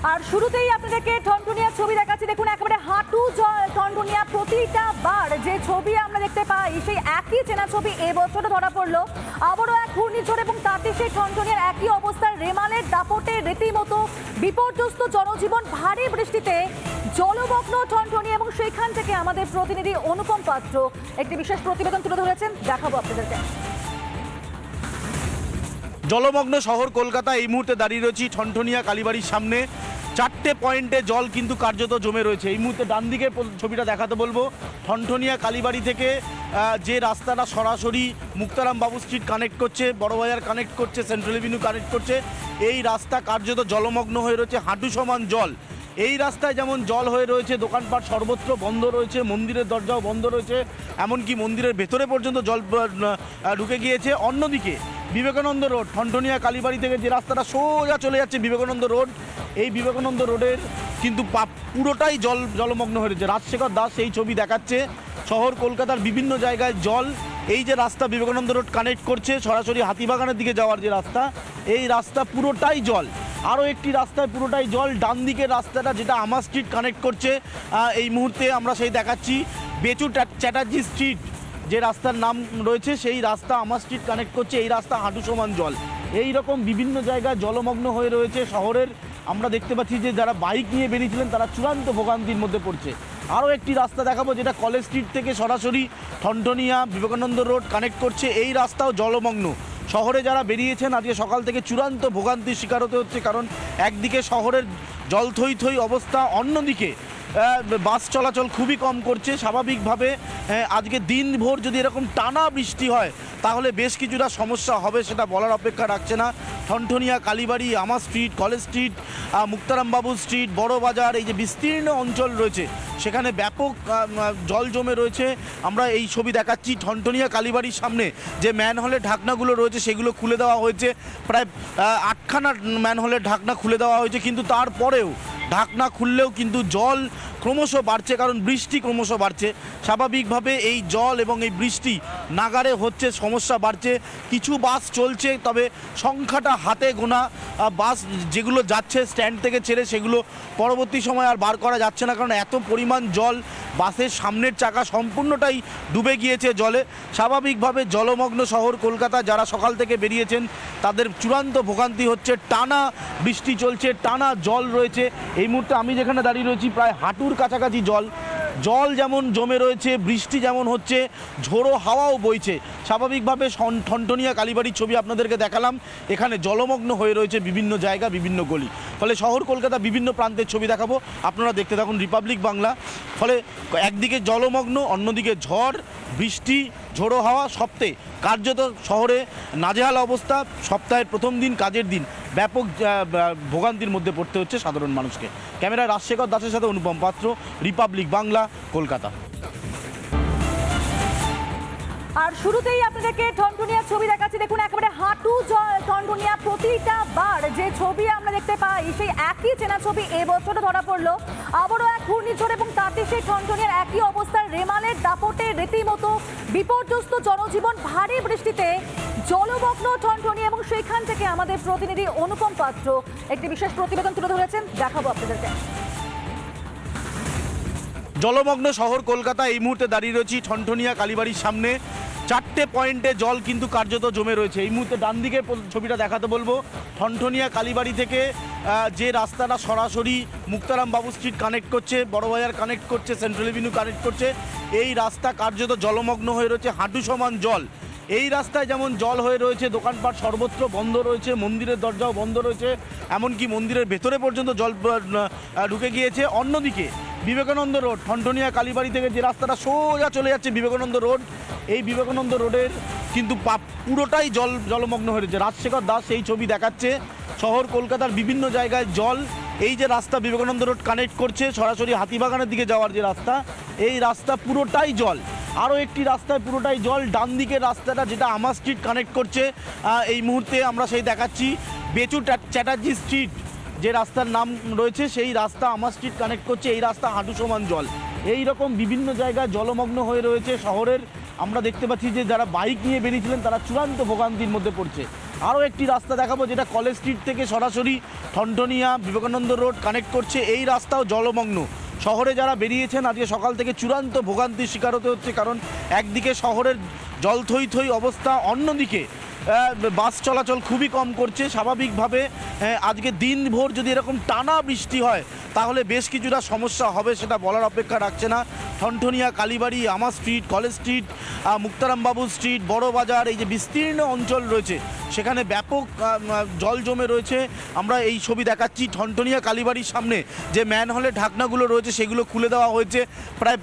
আর শুরুতেই আপনাদেরকে ঠনঠনিয়া ছবি দেখাচ্ছি। দেখুন একেবারে হাঁটু জল ঠনঠনিয়া। প্রতিটা বার যে ছবি আমরা দেখতে পাই সেই একই চেনা ছবি এবছরও ধরা পড়লো। আবারও এক ঘূর্ণিঝড় এবং তাতে সেই ঠনঠনিয়ার একই অবস্থার রেমালের দাপটে রীতিমতো বিপর্যস্ত জনজীবন। ভারী বৃষ্টিতে জলমগ্ন ঠনঠনিয়া এবং সেখান থেকে আমাদের প্রতিনিধি অনুপম পাত্র একটি বিশেষ প্রতিবেদন তুলে ধরেছেন, দেখাবো আপনাদেরকে। জলমগ্ন শহর কলকাতা। এই মুহূর্তে দাঁড়িয়ে রয়েছি ঠনঠনিয়া কালীবাড়ির সামনে। 4টে পয়েন্টে জল কিন্তু কার্যত জমে রয়েছে। এই মুহূর্তে ডান দিকে ছবিটা দেখাতে বলবো। ঠনঠনিয়া কালীবাড়ি থেকে যে রাস্তাটা সরাসরি মুক্তারাম বাবু স্ট্রিট কানেক্ট করছে, বড়বাজার কানেক্ট করছে, সেন্ট্রাল এভিনিউ কানেক্ট করছে, এই রাস্তা কার্যত জলমগ্ন হয়ে রয়েছে, হাঁটু সমান জল। এই রাস্তায় যেমন জল হয়ে রয়েছে, দোকানপাট সর্বত্র বন্ধ রয়েছে, মন্দিরের দরজাও বন্ধ রয়েছে, এমনকি মন্দিরের ভেতরে পর্যন্ত জল ঢুকে গিয়েছে। অন্যদিকে বিবেকানন্দ রোড, ঠনঠনিয়া কালীবাড়ি থেকে যে রাস্তাটা সোজা চলে যাচ্ছে বিবেকানন্দ রোড, এই বিবেকানন্দ রোডের কিন্তু পুরোটাই জলমগ্ন হয়ে রয়েছে। রাজশেখর দাস এই ছবি দেখাচ্ছে। শহর কলকাতার বিভিন্ন জায়গায় জল। এই যে রাস্তা বিবেকানন্দ রোড কানেক্ট করছে সরাসরি হাতিবাগানের দিকে যাওয়ার যে রাস্তা, এই রাস্তা পুরোটাই জল। আরও একটি রাস্তায় পুরোটাই জল। ডান দিকের রাস্তাটা যেটা আমার স্ট্রিট কানেক্ট করছে, এই মুহূর্তে আমরা সেই দেখাচ্ছি। বেচু চ্যাটার্জি স্ট্রিট যে রাস্তার নাম রয়েছে, সেই রাস্তা আমার স্ট্রিট কানেক্ট করছে, এই রাস্তা হাঁটু সমান জল। এই রকম বিভিন্ন জায়গায় জলমগ্ন হয়ে রয়েছে শহরের। আমরা দেখতে পাচ্ছি যে যারা বাইক নিয়ে বেরিয়েছিলেন তারা চূড়ান্ত ভোগান্তির মধ্যে পড়ছে। আরও একটি রাস্তা দেখাবো যেটা কলেজ স্ট্রিট থেকে সরাসরি ঠনঠনিয়া বিবেকানন্দ রোড কানেক্ট করছে, এই রাস্তাও জলমগ্ন। শহরে যারা বেরিয়েছেন আজকে সকাল থেকে চূড়ান্ত ভোগান্তির শিকার হতে হচ্ছে, কারণ একদিকে শহরের জল থই থই অবস্থা, অন্যদিকে বাস চলাচল খুবই কম করছে। স্বাভাবিকভাবে আজকে দিনভর যদি এরকম টানা বৃষ্টি হয় তাহলে বেশ কিছুটা সমস্যা হবে, সেটা বলার অপেক্ষা রাখছে না। Thanthania Kalibari, Amherst street, college street, Muktaram Babu street, Burrabazar, এই যে বিস্তীর্ণ অঞ্চল রয়েছে সেখানে ব্যাপক জল জমে রয়েছে। আমরা এই ছবি দেখাচ্ছি ঠনঠনিয়া কালীবাড়ির সামনে যে ম্যানহোলের ঢাকনাগুলো রয়েছে সেগুলো খুলে দেওয়া হয়েছে। প্রায় 8খানা ম্যানহোলের ঢাকনা খুলে দেওয়া হয়েছে, কিন্তু তারপরেও ঢাকনা খুললেও কিন্তু জল ক্রমশ বাড়ছে, কারণ বৃষ্টি ক্রমশ বাড়ছে। স্বাভাবিকভাবে এই জল এবং এই বৃষ্টি নাগারে হচ্ছে, সমস্যা বাড়ছে। কিছু বাস চলছে, তবে সংখ্যাটা হাতে গোনা। বাস যেগুলো যাচ্ছে স্ট্যান্ড থেকে ছেড়ে সেগুলো পরবর্তী সময় আর বার করা যাচ্ছে না, কারণ এত পরিমাণ জল। বাসের সামনের চাকা সম্পূর্ণটাই ডুবে গিয়েছে জলে। স্বাভাবিকভাবে জলমগ্ন শহর কলকাতা, যারা সকাল থেকে বেরিয়েছেন তাদের চূড়ান্ত ভোগান্তি হচ্ছে। টানা বৃষ্টি চলছে, টানা জল রয়েছে। এই মুহূর্তে আমি যেখানে দাঁড়িয়ে রয়েছি প্রায় হাঁটুর কাছাকাছি জল। জল যেমন জমে রয়েছে, বৃষ্টি যেমন হচ্ছে, ঝোড়ো হাওয়াও বইছে। স্বাভাবিকভাবে ঠনঠনিয়া কালীবাড়ির ছবি আপনাদেরকে দেখালাম। এখানে জলমগ্ন হয়ে রয়েছে বিভিন্ন জায়গা, বিভিন্ন গলি। ফলে শহর কলকাতা বিভিন্ন প্রান্তের ছবি দেখাবো, আপনারা দেখতে থাকুন রিপাবলিক বাংলা। ফলে একদিকে জলমগ্ন, অন্যদিকে ঝড়, বৃষ্টি, ঝোড়ো হাওয়া, সপ্তাহে কার্যত শহরে নাজেহাল অবস্থা। সপ্তাহের প্রথম দিন, কাজের দিন, ব্যাপক ভোগান্তির মধ্যে পড়তে হচ্ছে সাধারণ মানুষকে। ক্যামেরায় রাজশেখর দাসের সাথে অনুপম পাত্র, রিপাবলিক বাংলা, কলকাতা। আর শুরুতেই আপনাদেরকে ঠনঠনিয়া ছবি দেখাচ্ছি। দেখুন একেবারে হাঁটু জল ঠনঠনিয়া। প্রতিটা বার যে ছবি আমরা দেখতে পাই সেই একই চেনা ছবি এবছরও ধরা পড়লো। আবারও এক ঘূর্ণিঝড় এবং তাতে সেই ঠনঠনিয়ার একই অবস্থার রেমালের দাপটে রীতিমতো বিপর্যস্ত জনজীবন। ভারী বৃষ্টিতে জলমগ্ন ঠনঠনিয়া এবং সেখান থেকে আমাদের প্রতিনিধি অনুপম পাত্র একটি বিশেষ প্রতিবেদন তুলে ধরেছেন, দেখাবো আপনাদেরকে। জলমগ্ন শহর কলকাতা। এই মুহূর্তে দাঁড়িয়ে রয়েছি ঠনঠনিয়া কালীবাড়ির সামনে। 4টে পয়েন্টে জল কিন্তু কার্যত জমে রয়েছে। এই মুহূর্তে ডান দিকে ছবিটা দেখাতে বলবো। ঠনঠনিয়া কালীবাড়ি থেকে যে রাস্তাটা সরাসরি মুক্তারাম বাবু স্ট্রিট কানেক্ট করছে, বড়বাজার কানেক্ট করছে, সেন্ট্রাল এভিনিউ কানেক্ট করছে, এই রাস্তা কার্যত জলমগ্ন হয়ে রয়েছে, হাঁটু সমান জল। এই রাস্তায় যেমন জল হয়ে রয়েছে, দোকানপাট সর্বত্র বন্ধ রয়েছে, মন্দিরের দরজাও বন্ধ রয়েছে, এমনকি মন্দিরের ভেতরে পর্যন্ত জল ঢুকে গিয়েছে। অন্যদিকে বিবেকানন্দ রোড, ঠনঠনিয়া কালীবাড়ি থেকে যে রাস্তাটা সোজা চলে যাচ্ছে বিবেকানন্দ রোড, এই বিবেকানন্দ রোডের কিন্তু পুরোটাই জলমগ্ন হয়ে রয়েছে। রাজশেখর দাস এই ছবি দেখাচ্ছে। শহর কলকাতার বিভিন্ন জায়গায় জল। এই যে রাস্তা বিবেকানন্দ রোড কানেক্ট করছে সরাসরি হাতিবাগানের দিকে যাওয়ার যে রাস্তা, এই রাস্তা পুরোটাই জল। আরও একটি রাস্তায় পুরোটাই জল। ডান দিকের রাস্তাটা যেটা আমার স্ট্রিট কানেক্ট করছে, এই মুহূর্তে আমরা সেই দেখাচ্ছি। বেচু চ্যাটার্জি স্ট্রিট যে রাস্তার নাম রয়েছে, সেই রাস্তা আমার স্ট্রিট কানেক্ট করছে, এই রাস্তা হাঁটু সমান জল। এই রকম বিভিন্ন জায়গায় জলমগ্ন হয়ে রয়েছে শহরের। আমরা দেখতে পাচ্ছি যে যারা বাইক নিয়ে বেরিয়েছিলেন তারা চূড়ান্ত ভোগান্তির মধ্যে পড়ছে। আরও একটি রাস্তা দেখাবো যেটা কলেজ স্ট্রিট থেকে সরাসরি ঠনঠনিয়া বিবেকানন্দ রোড কানেক্ট করছে। এই রাস্তাও জলমগ্ন। শহরে যারা বেরিয়েছেন আজকে সকাল থেকে চূড়ান্ত ভোগান্তির শিকার হতে হচ্ছে, কারণ একদিকে শহরের জল থই থই অবস্থা, অন্যদিকে বাস চলাচল খুবই কম করছে। স্বাভাবিকভাবে আজকে দিনভর যদি এরকম টানা বৃষ্টি হয় তাহলে বেশ কিছুটা সমস্যা হবে, সেটা বলার অপেক্ষা রাখছে না। ঠনঠনিয়া, কালীবাড়ি, আমা street, college street, Muktaram Babu street, বড় বাজার, এই যে বিস্তীর্ণ অঞ্চল রয়েছে সেখানে ব্যাপক জল জমে রয়েছে। আমরা এই ছবি দেখাচ্ছি ঠনঠনিয়া কালীবাড়ির সামনে যে ম্যানহোলের ঢাকনাগুলো রয়েছে সেগুলো খুলে দেওয়া হয়েছে। প্রায়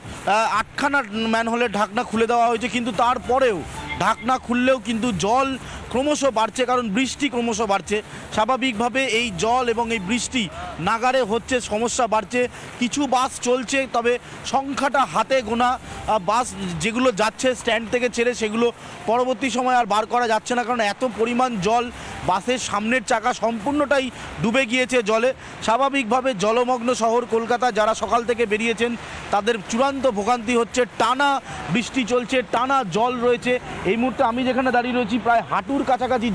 8খানা ম্যানহোলের ঢাকনা খুলে দেওয়া হয়েছে, কিন্তু তারপরেও ঢাকনা খুললেও কিন্তু জল ক্রমশ বাড়ছে, কারণ বৃষ্টি ক্রমশ বাড়ছে। স্বাভাবিকভাবে এই জল এবং এই বৃষ্টি নাগারে হচ্ছে, সমস্যা বাড়ছে। কিছু বাস চলছে, তবে সংখ্যাটা হাতে গোনা। বাস যেগুলো যাচ্ছে স্ট্যান্ড থেকে ছেড়ে সেগুলো পরবর্তী সময় আর বার করা যাচ্ছে না, কারণ এত পরিমাণ জল, বাসের সামনের চাকা সম্পূর্ণটাই ডুবে গিয়েছে জলে। স্বাভাবিকভাবে জলমগ্ন শহর কলকাতা, যারা সকাল থেকে বেরিয়েছেন তাদের চূড়ান্ত ভোগান্তি হচ্ছে। টানা বৃষ্টি চলছে, টানা জল রয়েছে। এই মুহূর্তে আমি যেখানে দাঁড়িয়ে রয়েছি প্রায় হাঁটুর কাছাকাছি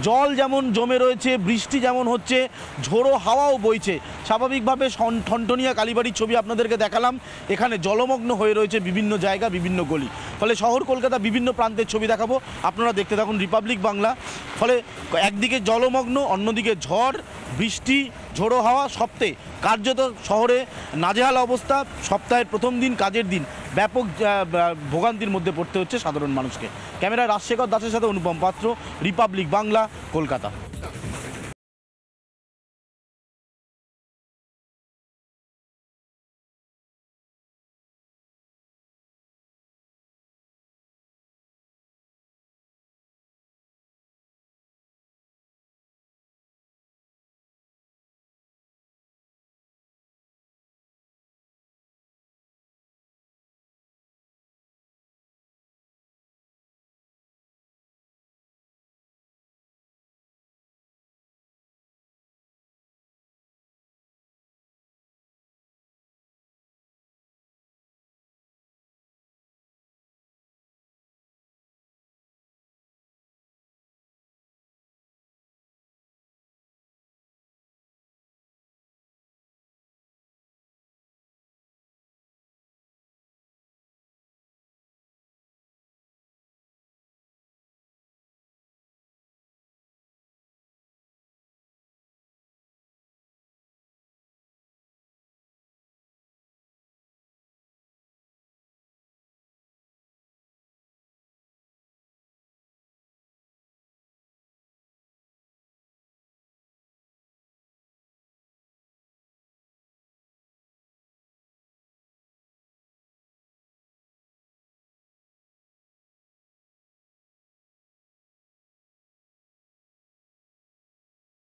জল যেমন জমে রয়েছে, বৃষ্টি যেমন হচ্ছে, ঝোড়ো হাওয়াও বইছে। স্বাভাবিকভাবে ঠনঠনিয়া কালীবাড়ির ছবি আপনাদেরকে দেখালাম, এখানে জলমগ্ন হয়ে রয়েছে বিভিন্ন জায়গা, বিভিন্ন গলি। ফলে শহর কলকাতা বিভিন্ন প্রান্তের ছবি দেখাবো, আপনারা দেখতে থাকুন রিপাবলিক বাংলা। ফলে একদিকে জলমগ্ন, অন্যদিকে ঝড়, বৃষ্টি, ঝোড়ো হাওয়া, সপ্তাহে কার্যত শহরে নাজেহাল অবস্থা। সপ্তাহের প্রথম দিন, কাজের দিন, ব্যাপক ভোগান্তির মধ্যে পড়তে হচ্ছে সাধারণ মানুষকে। ক্যামেরায় রাজশেখর দাসের সাথে অনুপম পাত্র, রিপাবলিক বাংলা, কলকাতা।